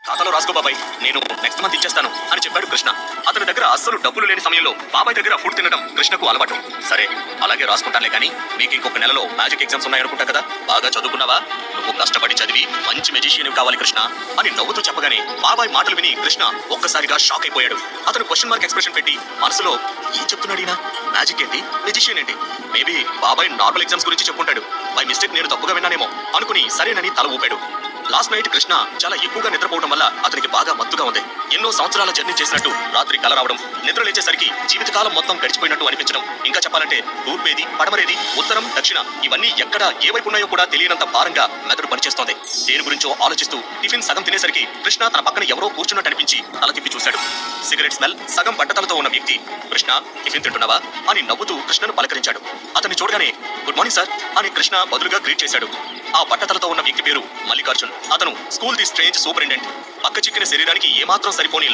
ఖాతాలో రాసుకో బాబాయ్, నేను నెక్స్ట్ మంత్ ఇచ్చేస్తాను అని చెప్పాడు కృష్ణ. అతని దగ్గర అస్సలు డబ్బులు లేని సమయంలో బాబాయ్ దగ్గర ఫుడ్ తినడం కృష్ణకు అలవాటు. సరే అలాగే రాసుకుంటానులే, కానీ మీకు ఇంకొక నెలలో మ్యాజిక్ ఎగ్జామ్స్ ఉన్నాయనుకుంటా కదా, బాగా చదువుకున్నావా? నువ్వు కష్టపడి చదివి మంచి మెజిషియన్ కావాలి కృష్ణ అని నవ్వుతూ చెప్పగానే బాబాయ్ మాటలు విని కృష్ణ ఒక్కసారిగా షాక్ అయిపోయాడు. అతను క్వశ్చన్ మార్క్ ఎక్స్ప్రెషన్ పెట్టి మనసులో ఏం చెప్తున్నాడు ఈయన? మ్యాజిక్ ఏంటి, మెజిషియన్ ఏంటి? మేబీ బాబాయ్ నార్మల్ ఎగ్జామ్స్ గురించి చెప్పుంటాడు. బై మిస్టేక్ నేను తప్పుగా విన్నానేమో అనుకుని సరేనని తల ఊపాడు. లాస్ట్ నైట్ కృష్ణ చాలా ఎక్కువగా నిద్రపోవడం వల్ల అతనికి బాగా మత్తుగా ఉంది. ఎన్నో సంవత్సరాల జర్నీ చేసినట్టు రాత్రి కల రావడం, నిద్ర లేచేసరికి జీవితకాలం మొత్తం గడిచిపోయినట్టు అనిపించడం, ఇంకా చెప్పాలంటే తూర్పేది పడమరేది ఉత్తరం దక్షిణ ఇవన్నీ ఎక్కడ ఏ వైపు ఉన్నాయో కూడా తెలియనంత భారంగా మెదడు పనిచేస్తోంది. దేని గురించో ఆలోచిస్తూ టిఫిన్ సగం తినేసరికి కృష్ణ తన పక్కన ఎవరో కూర్చున్నట్టు అనిపించి తల తిప్పి చూశాడు. సిగరెట్ స్మెల్ సగం బట్టతలతో ఉన్న వ్యక్తి కృష్ణ టిఫిన్ తింటున్నావా అని నవ్వుతూ కృష్ణను పలకరించాడు. అతన్ని చూడగానే గుడ్ మార్నింగ్ సార్ అని కృష్ణ బదులుగా గ్రీట్ చేశాడు. ఆ బట్టతలతో ఉన్న వ్యక్తి పేరు మల్లికార్జున్. అతను స్కూల్ ది స్ట్రేంజ్ సూపరింటెండెంట్. పక్క చిక్కిన శరీరానికి ఏమాత్రం సరిపోని